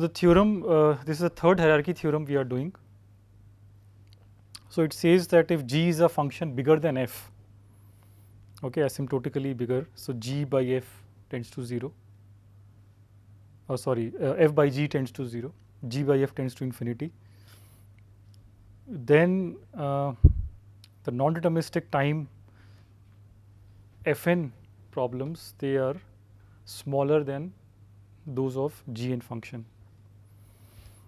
the theorem, this is the third hierarchy theorem we are doing. So, it says that if g is a function bigger than f, okay, asymptotically bigger, so g by f tends to 0, or sorry, f by g tends to 0, g by f tends to infinity, then the non-deterministic time Fn problems, they are smaller than those of Gn function.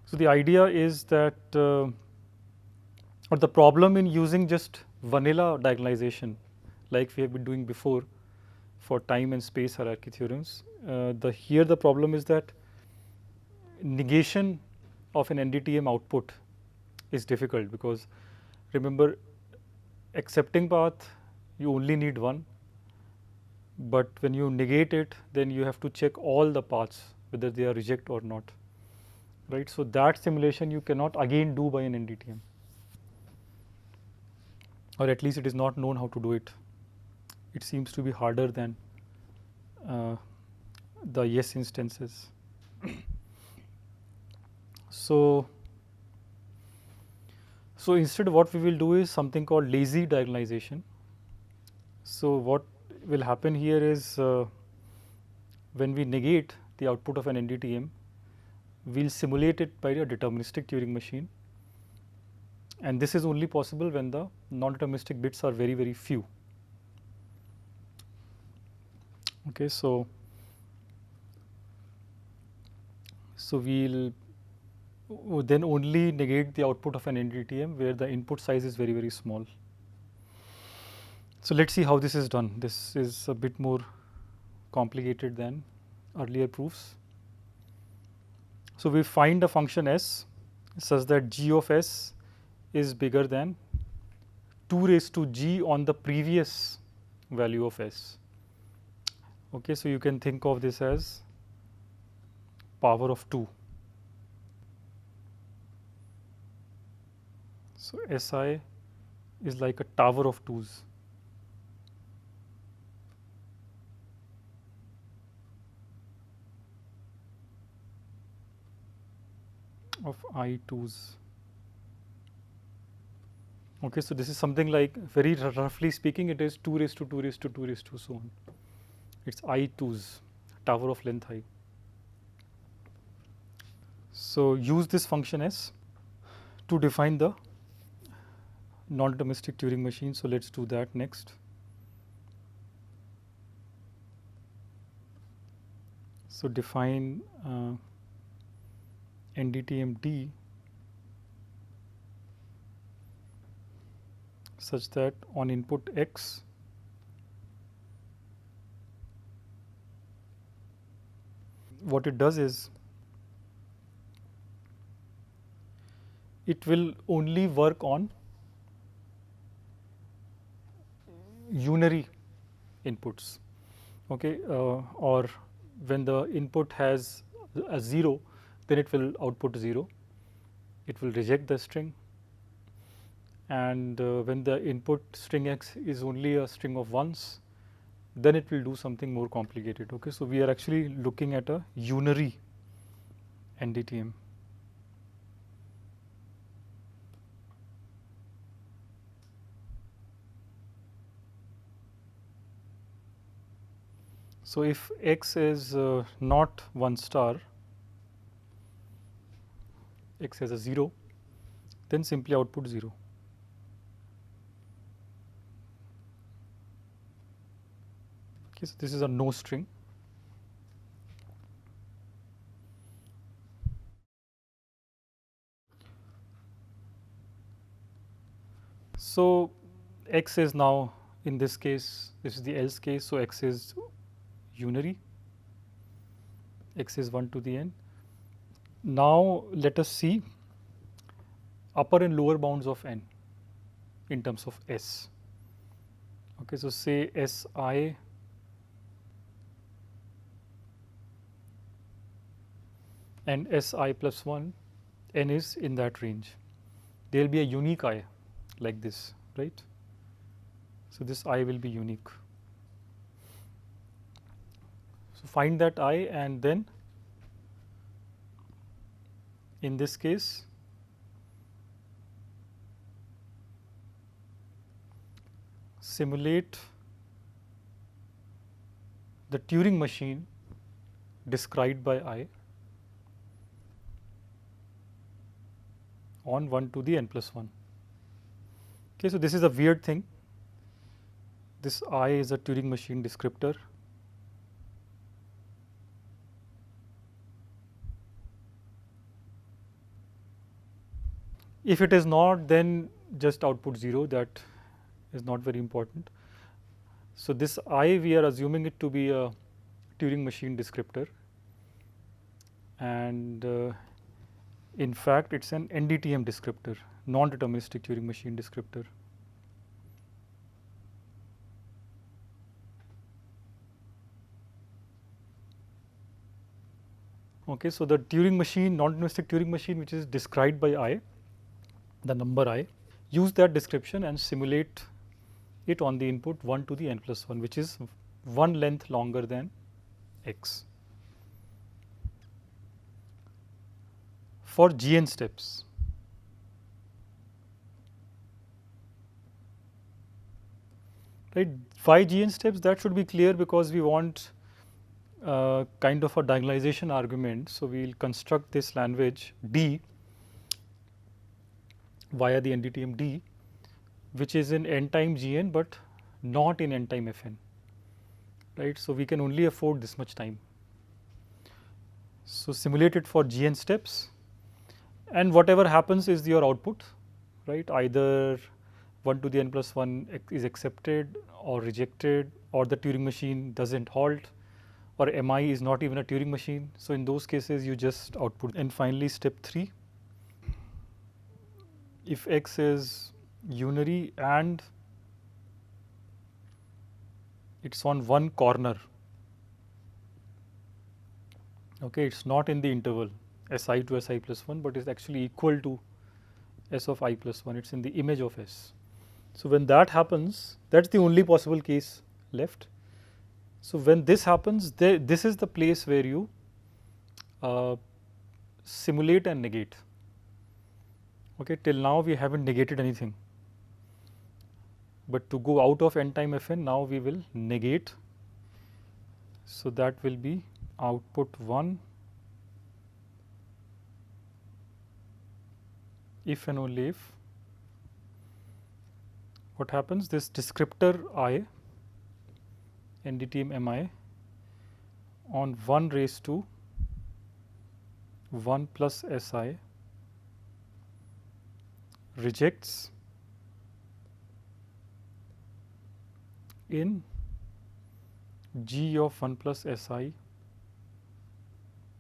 So, the idea is that or the problem in using just vanilla diagonalization like we have been doing before for time and space hierarchy theorems, here the problem is that negation of an NDTM output is difficult, because remember, accepting path you only need one, but when you negate it, then you have to check all the paths whether they are reject or not, right. So, that simulation you cannot again do by an NDTM, or at least it is not known how to do it. It seems to be harder than the yes instances. So, instead what we will do is something called lazy diagonalization. So, what will happen here is when we negate the output of an NDTM, we will simulate it by a deterministic Turing machine, and this is only possible when the non-deterministic bits are very, very few. Okay, so we will then only negate the output of an NDTM where the input size is very, very small. So, let us see how this is done. This is a bit more complicated than earlier proofs. So, we find a function s such that g of s is bigger than 2 raised to g on the previous value of s. Okay, so, you can think of this as power of 2. So, Si is like a tower of 2's. Of I 2's. Okay, so this is something like, very roughly speaking, it is 2 raised to 2 raised to 2 raised to so on. It is I 2's, tower of length I. So, use this function S to define the non-deterministic Turing machine. So, let us do that next. So, define NDTM D such that on input x, what it does is it will only work on unary inputs, okay, or when the input has a 0, then it will output 0, it will reject the string, and when the input string x is only a string of ones, then it will do something more complicated. Okay. So, we are actually looking at a unary NDTM. So, if x is not 1 star, x has a 0, then simply output 0. Okay, so, this is a no string. So, x is now, in this case, this is the else case. So, x is unary, x is 1 to the n. Now, let us see upper and lower bounds of n in terms of s. Okay, so, say S I and S I plus 1, n is in that range. There will be a unique I like this, right. So, this I will be unique. So, find that I and then in this case, simulate the Turing machine described by I on 1 to the n plus 1. Okay, so this is a weird thing. This I is a Turing machine descriptor. If it is not, then just output 0. That is not very important. So this I, we are assuming it to be a Turing machine descriptor, and in fact it's an NDTM descriptor, non-deterministic Turing machine descriptor. Okay, so the Turing machine, non-deterministic Turing machine, which is described by I, the number I, use that description and simulate it on the input 1 to the n plus 1, which is one length longer than x. For Gn steps, right? Why Gn steps? That should be clear, because we want kind of a diagonalization argument. So we will construct this language D via the NDTM D, which is in n time Gn but not in n time Fn, right? So we can only afford this much time. So simulate it for Gn steps, and whatever happens is your output, right? Either 1 to the n plus 1 is accepted or rejected, or the Turing machine doesn't halt, or Mi is not even a Turing machine. So in those cases you just output. And finally step 3, if x is unary and it's on one corner, okay, it's not in the interval Si to Si plus 1, but is actually equal to S of I plus 1, it's in the image of S. So when that happens, that's the only possible case left. So when this happens, this is the place where you simulate and negate. Okay, till now we haven't negated anything, but to go out of n time Fn, now we will negate. So that will be output 1 if and only if what happens, this descriptor I, NDTM Mi, on 1 raised to 1 plus Si rejects in G of 1 plus Si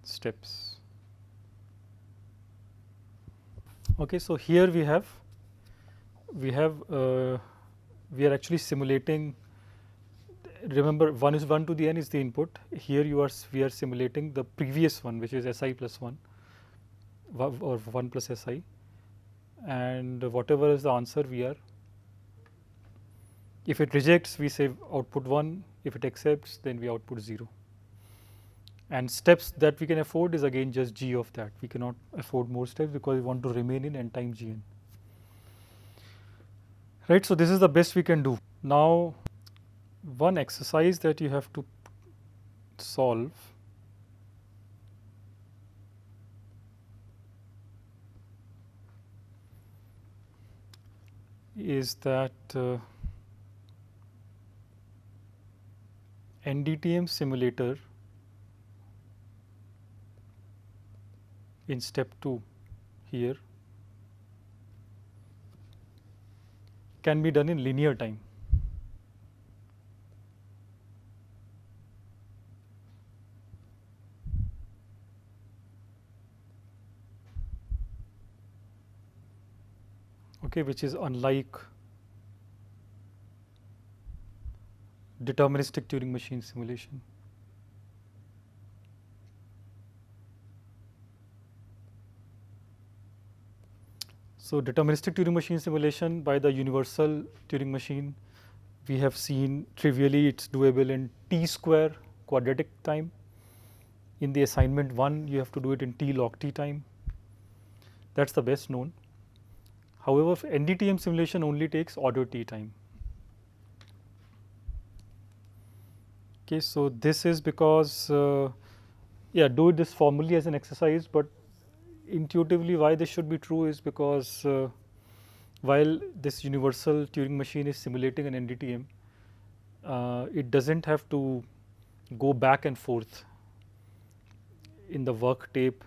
steps. Okay, so here we are actually simulating. Remember, 1 to the n is the input. Here we are simulating the previous one, which is Si plus 1 or 1 plus Si, and whatever is the answer, if it rejects, we say output 1. If it accepts, then we output 0. And steps that we can afford is again just G of that. We cannot afford more steps because we want to remain in n time Gn. Right, so this is the best we can do. Now, one exercise that you have to solve is that NDTM simulator in step 2 here can be done in linear time. Okay, which is unlike deterministic Turing machine simulation. So deterministic Turing machine simulation by the universal Turing machine, we have seen trivially it's doable in t square quadratic time. In the assignment 1, you have to do it in t log t time. That's the best known. However, NDTM simulation only takes order t time. Okay, so this is because, yeah, do this formally as an exercise, but intuitively why this should be true is because while this universal Turing machine is simulating an NDTM, it doesn't have to go back and forth in the work tape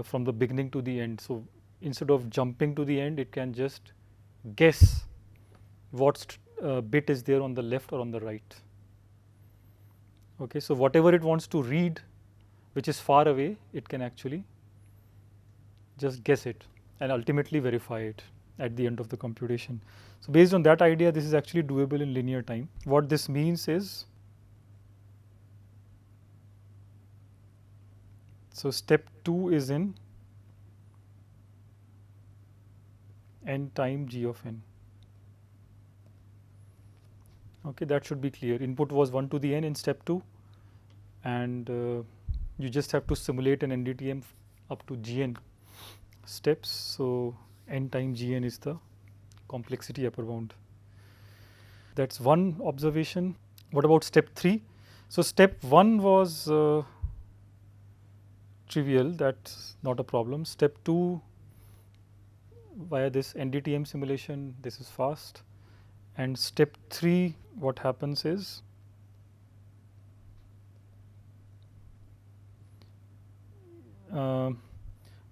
from the beginning to the end. So instead of jumping to the end, it can just guess what bit is there on the left or on the right. Okay, so whatever it wants to read, which is far away, it can actually just guess it and ultimately verify it at the end of the computation. So based on that idea, this is actually doable in linear time. What this means is, so step 2 is in n time g of n. Okay, that should be clear. Input was 1 to the n in step 2, and you just have to simulate an NDTM up to gn steps. So n times gn is the complexity upper bound. That's one observation. What about step 3? So step 1 was trivial, that's not a problem. Step 2, via this NDTM simulation, this is fast. And step 3, what happens is,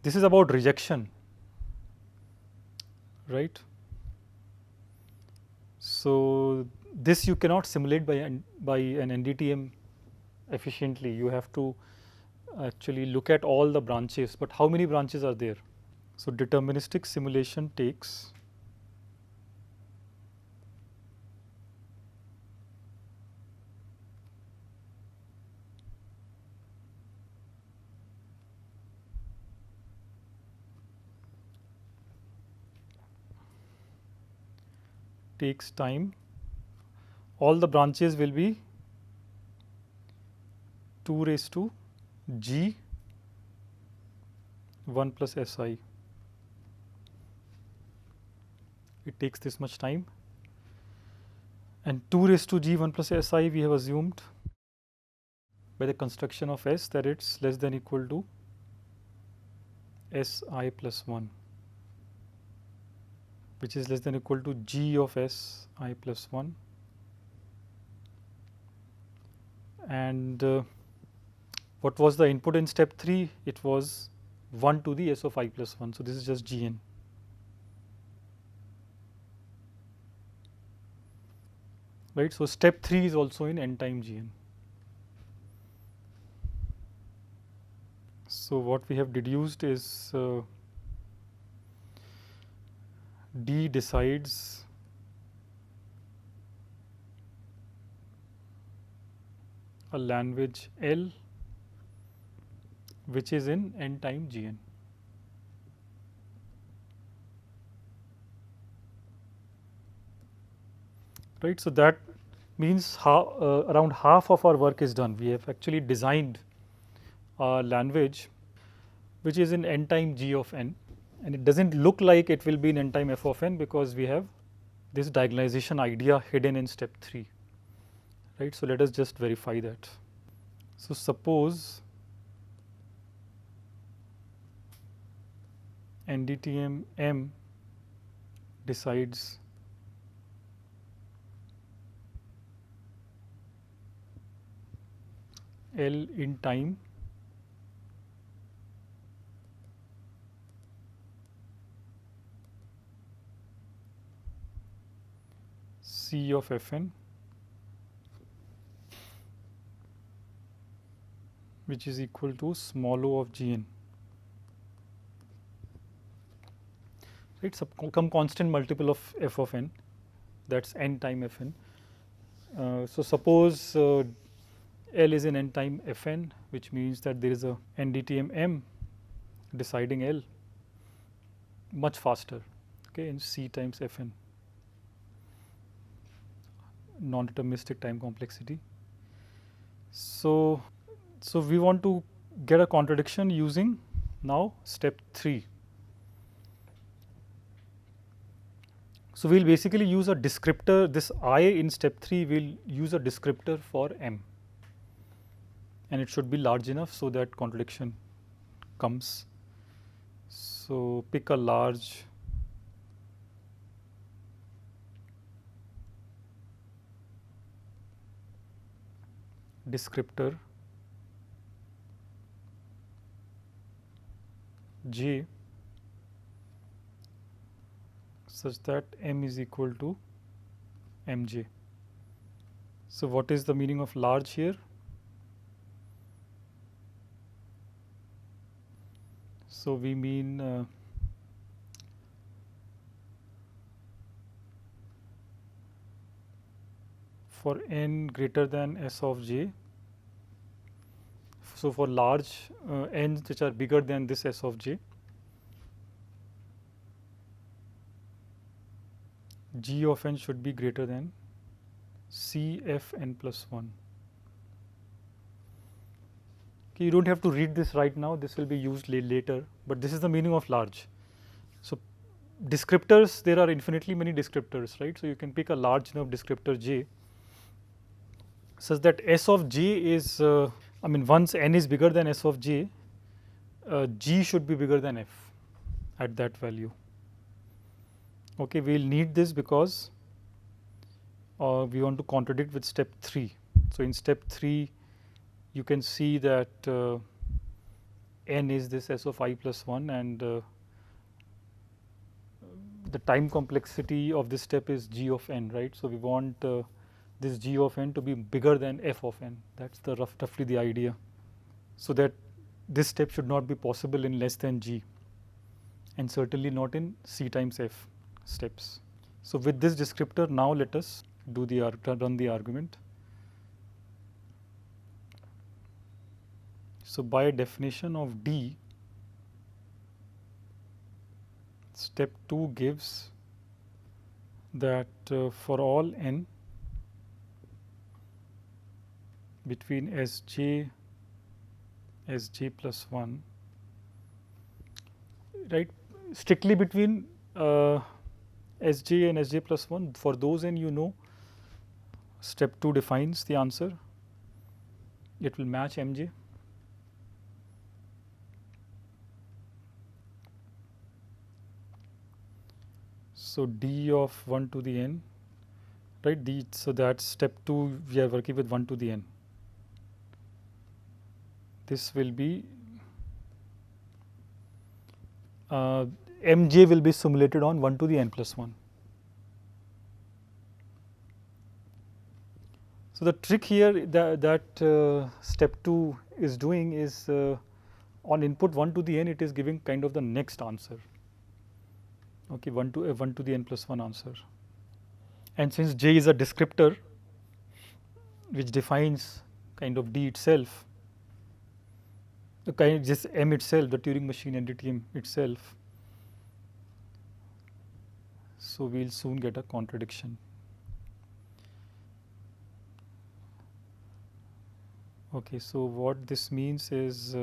this is about rejection, right? So this you cannot simulate by an NDTM efficiently. You have to actually look at all the branches, but how many branches are there? So deterministic simulation takes time. All the branches will be 2 raised to g 1 plus si. It takes this much time. And 2 raised to g 1 plus si, we have assumed by the construction of s that it's less than equal to si plus 1, which is less than equal to g of si plus 1. And what was the input in step 3? It was 1 to the s of I plus 1. So this is just gn. Right. So step 3 is also in n time gn. So what we have deduced is D decides a language L which is in n time gn. Right. So that means around half of our work is done. We have actually designed a language which is in n time g of n, and it doesn't look like it will be in n time f of n because we have this diagonalization idea hidden in step 3. Right. So let us just verify that. So suppose NDTM M decides L in time C of Fn, which is equal to small o of Gn. Right, some constant multiple of f of n, that's n time Fn. So suppose L is in n time Fn, which means that there is a NDTM M deciding L much faster, okay, in C times Fn, non-deterministic time complexity. So we want to get a contradiction using Now step 3. So we'll basically use a descriptor. This I in step 3 will use a descriptor for M, and it should be large enough so that contradiction comes. So pick a large descriptor J such that M is equal to Mj. So what is the meaning of large here? So we mean for n greater than S of j. So for large n's which are bigger than this S of j, g of n should be greater than C f n plus 1. Okay, you don't have to read this right now, this will be used later, but this is the meaning of large. So descriptors, there are infinitely many descriptors, right? So you can pick a large enough descriptor j such that S of j is, once n is bigger than S of j, g should be bigger than f at that value. Okay, we will need this because we want to contradict with step 3. So in step 3, you can see that n is this S of I plus 1, and the time complexity of this step is g of n, right? So we want this g of n to be bigger than f of n. That's the roughly the idea. So that this step should not be possible in less than g, and certainly not in c times f steps. So with this descriptor, now let us do the run the argument. So by definition of D, step 2 gives that for all n between Sj plus 1, right, strictly between Sj and Sj plus 1, for those n you know, step 2 defines the answer. It will match Mj. So d of 1 to the n, right, d, so that's step 2, we are working with 1 to the n. This will be Mj will be simulated on 1 to the n plus 1. So the trick here that step 2 is doing is on input 1 to the n, it is giving kind of the next answer. Okay, 1 to the n plus 1 answer. And since j is a descriptor which defines kind of d itself, the kind of just m itself, the Turing machine NDTM itself, so we'll soon get a contradiction. Okay, so what this means is,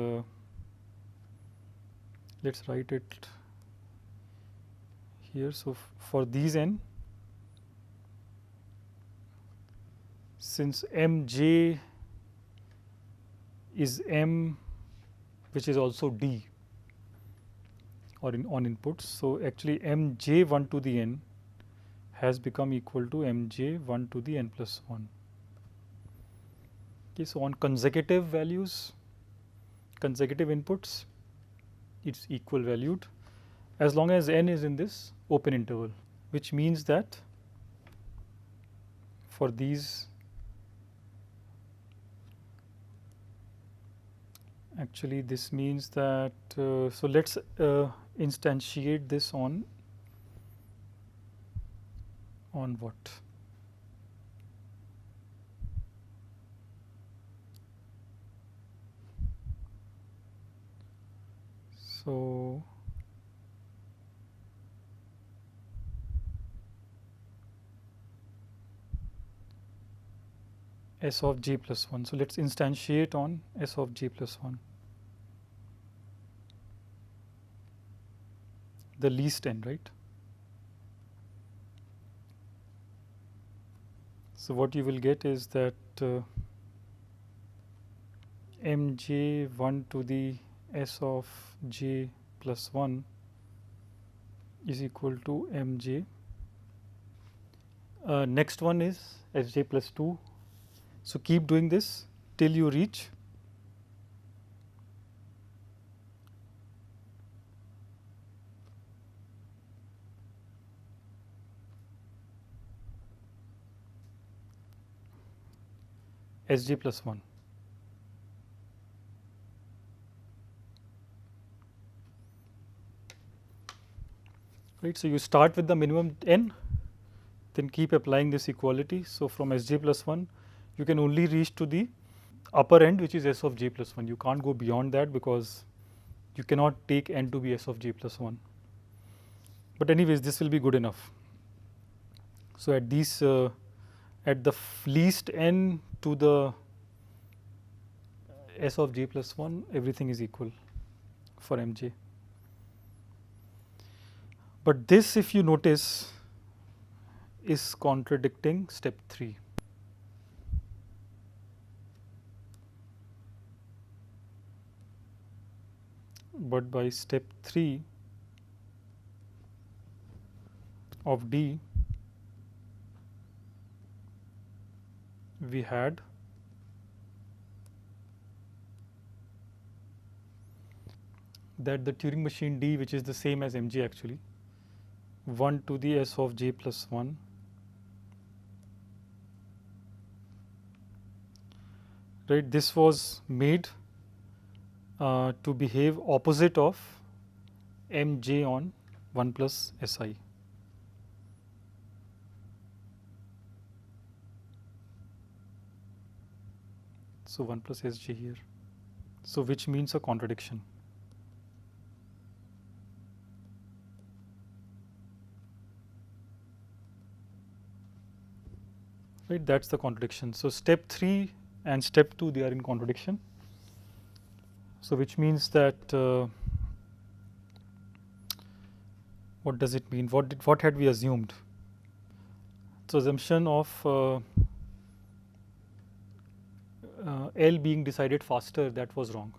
let's write it here. So for these n, since Mj is m which is also d or on inputs, so actually Mj 1 to the n has become equal to Mj 1 to the n plus 1. Okay, so on consecutive values, consecutive inputs, it's equal valued as long as n is in this open interval, which means that for these, actually this means that, so let's instantiate this on what? So S of j plus 1. So let's instantiate on S of j plus 1. the least n, right? So what you will get is that mj 1 to the s of j plus 1 is equal to mj. Next one is sj plus 2. So keep doing this till you reach sj plus 1. Right, so you start with the minimum n, then keep applying this equality. So from sj plus 1, you can only reach to the upper end, which is s of j plus 1. You can't go beyond that because you cannot take n to be s of j plus 1. But anyways, this will be good enough. So at these, at the least n to the s of j plus 1, everything is equal for mj. But this, if you notice, is contradicting step 3. But by step 3 of D, we had that the Turing machine D, which is the same as mj actually, 1 to the s of j plus 1 right, this was made to behave opposite of mj on 1 plus si. So 1 plus sj here, so which means a contradiction. Right, that's the contradiction. So step 3 and step 2, they are in contradiction. So which means that what does it mean? What had we assumed? So assumption of L being decided faster, that was wrong.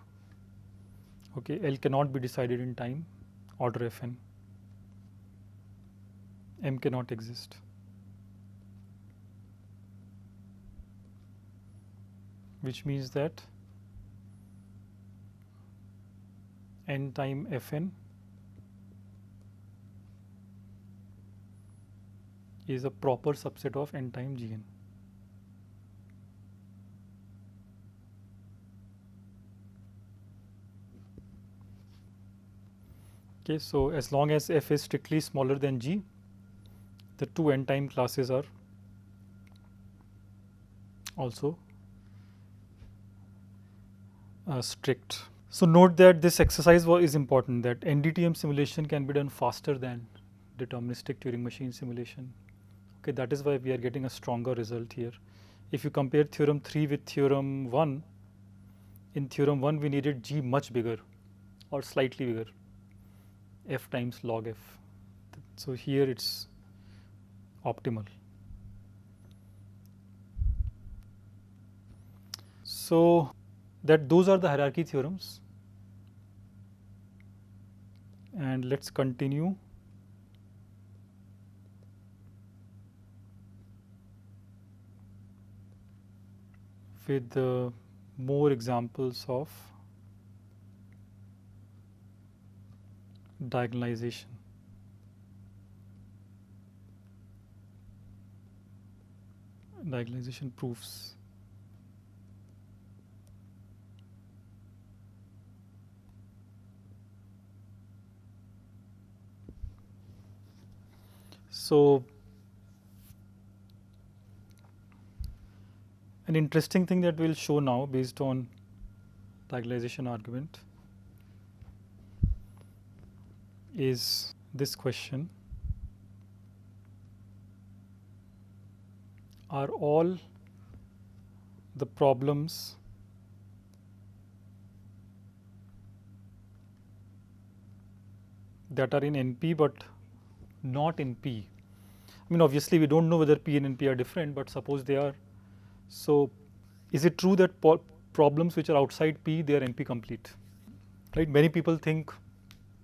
Okay, L cannot be decided in time, order Fn. M cannot exist. Which means that n time Fn is a proper subset of n time Gn. Okay, so as long as F is strictly smaller than G, the two n time classes are also strict. So note that this exercise is important, that NDTM simulation can be done faster than deterministic Turing machine simulation. Okay, that is why we are getting a stronger result here. If you compare theorem 3 with theorem 1, in theorem 1 we needed G much bigger or slightly bigger, F times log F. So here it's optimal. So that those are the hierarchy theorems, and let's continue with more examples of diagonalization. Diagonalization proofs. So an interesting thing that we'll show now based on diagonalization argument is this question: are all the problems that are in NP but not in P. I mean, obviously we don't know whether P and NP are different, but suppose they are. So is it true that problems which are outside P, they are NP complete? Right? Many people think,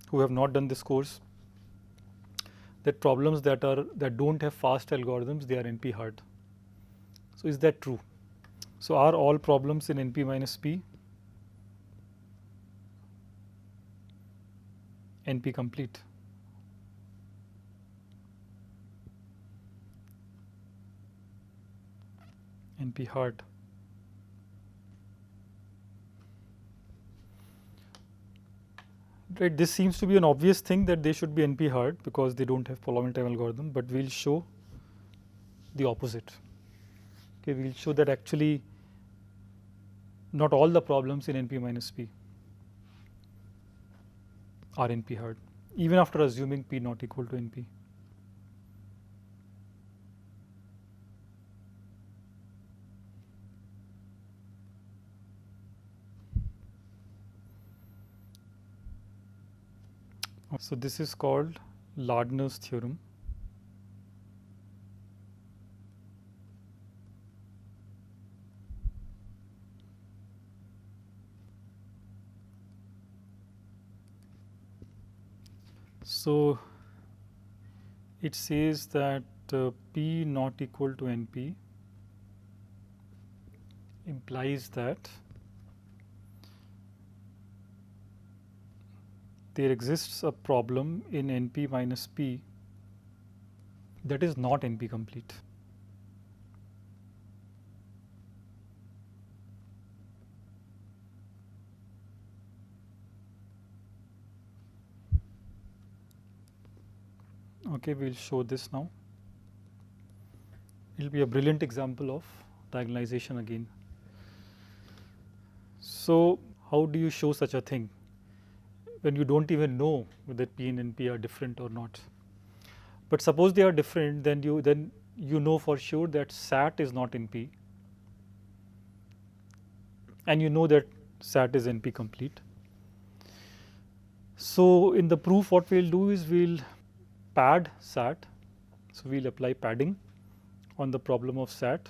who have not done this course, that problems that don't have fast algorithms, they are NP hard. So is that true? So are all problems in NP minus P NP complete? NP hard. Right, this seems to be an obvious thing that they should be NP hard because they don't have polynomial time algorithm, but we'll show the opposite. Okay, we'll show that actually not all the problems in NP minus P are NP hard, even after assuming P not equal to NP. So this is called Lardner's theorem. So it says that P not equal to NP implies that there exists a problem in NP minus P that is not NP complete. Okay, we'll show this now. It will be a brilliant example of diagonalization again. So how do you show such a thing when you don't even know whether P and NP are different or not? But suppose they are different, then you know for sure that SAT is not NP, and you know that SAT is NP complete. So in the proof, what we'll do is we'll pad SAT. So we'll apply padding on the problem of SAT,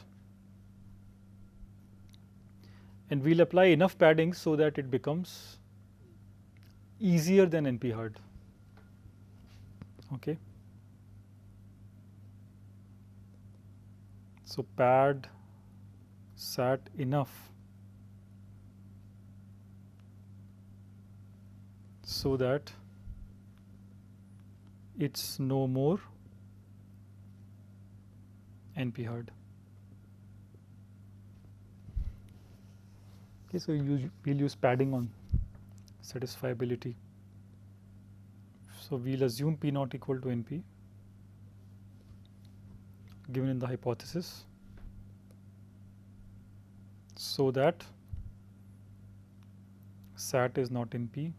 and we'll apply enough padding so that it becomes easier than NP hard. Okay. So pad SAT enough so that it's no more NP hard. Okay, so we'll use padding on satisfiability. So we'll assume P not equal to NP given in the hypothesis, so that SAT is not NP.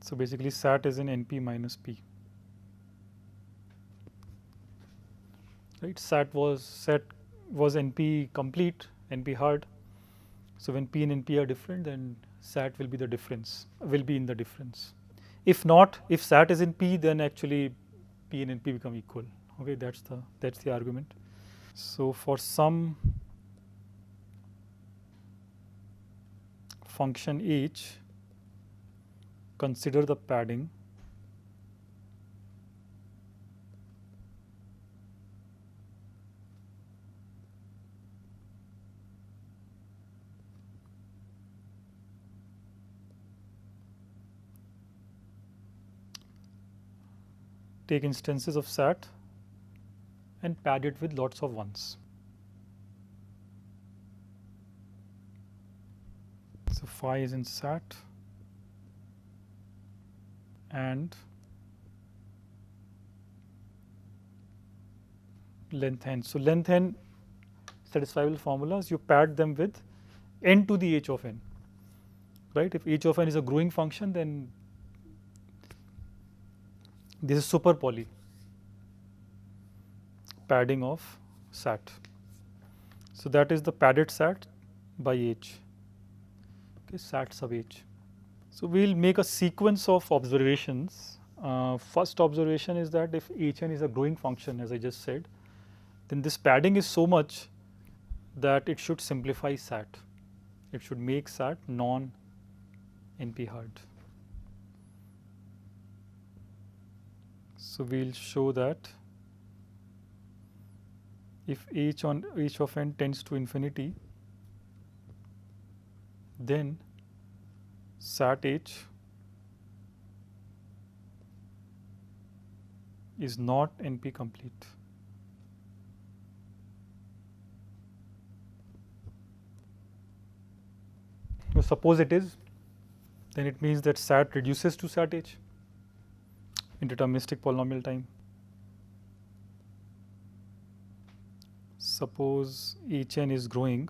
So basically SAT is in NP minus P. Right? SAT was NP complete, NP hard. So when P and NP are different, then SAT will be the difference, will be in the difference. If not, if SAT is in P, then actually P and NP become equal. Okay, that's the argument. So for some function h, consider the padding take instances of SAT and pad it with lots of ones. So phi is in SAT and length n. So length n satisfiable formulas, you pad them with n to the h of n. Right? If h of n is a growing function, then this is super poly padding of SAT. So that is the padded SAT by h. Okay, SAT sub h. So we'll make a sequence of observations. First observation is that if Hn is a growing function, as I just said, then this padding is so much that it should simplify SAT. It should make SAT non-NP hard. So we'll show that if h of n tends to infinity, then SAT H is not NP complete. So suppose it is, then it means that SAT reduces to SAT H in deterministic polynomial time. Suppose Hn is growing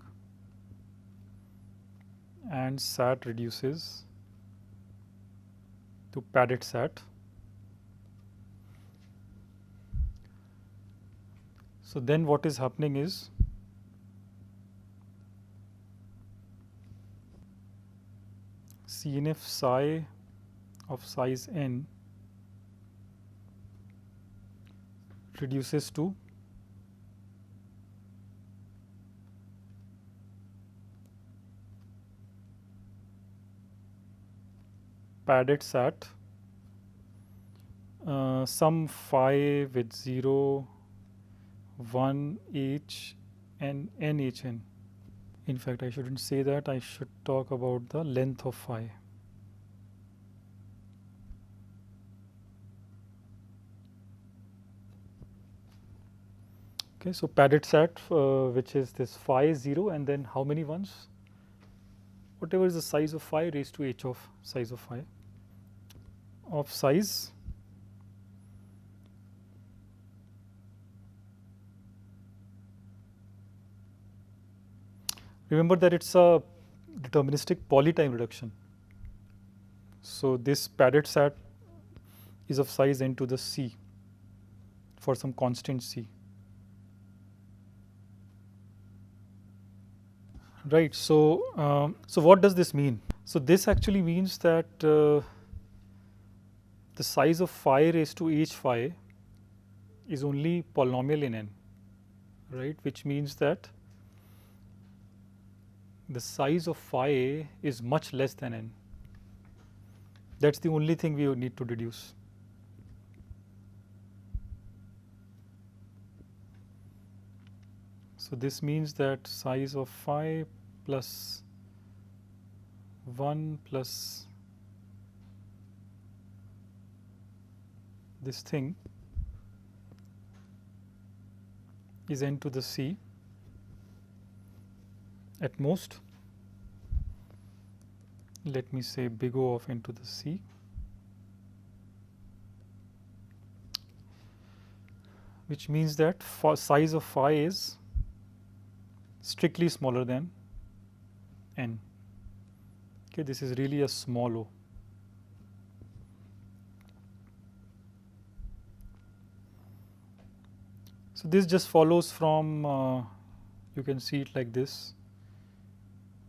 and SAT reduces to padded SAT. So then what is happening is CNF psi of size n reduces to padded SAT, some phi with 0, 1 h and n hn. In fact, I shouldn't say that, I should talk about the length of phi. Okay, so padded SAT, which is this phi 0 and then how many ones? Whatever is the size of phi raised to h of size of phi of size remember that it's a deterministic polytime reduction. So this padded SAT is of size n to the c for some constant c. Right. So so what does this mean? So this actually means that the size of phi raised to h phi is only polynomial in n, right? Which means that the size of phi is much less than n. That's the only thing we need to deduce. So this means that size of phi plus 1 plus this thing is n to the c at most. Let me say big O of n to the c. Which means that size of phi is strictly smaller than n. Okay, this is really a small o. So this just follows from, you can see it like this.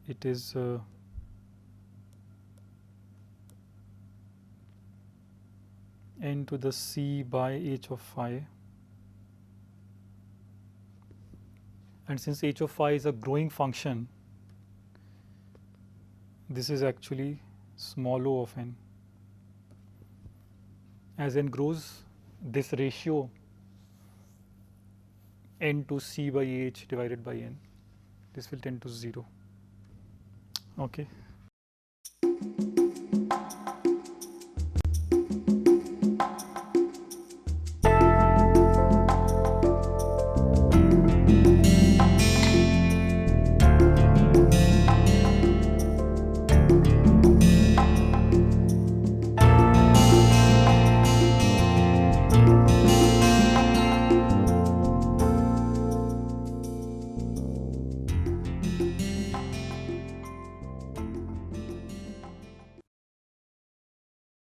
It is n to the c by h of phi. And since h of phi is a growing function, this is actually small o of n. As n grows, this ratio n to c by h divided by n, this will tend to 0. Okay.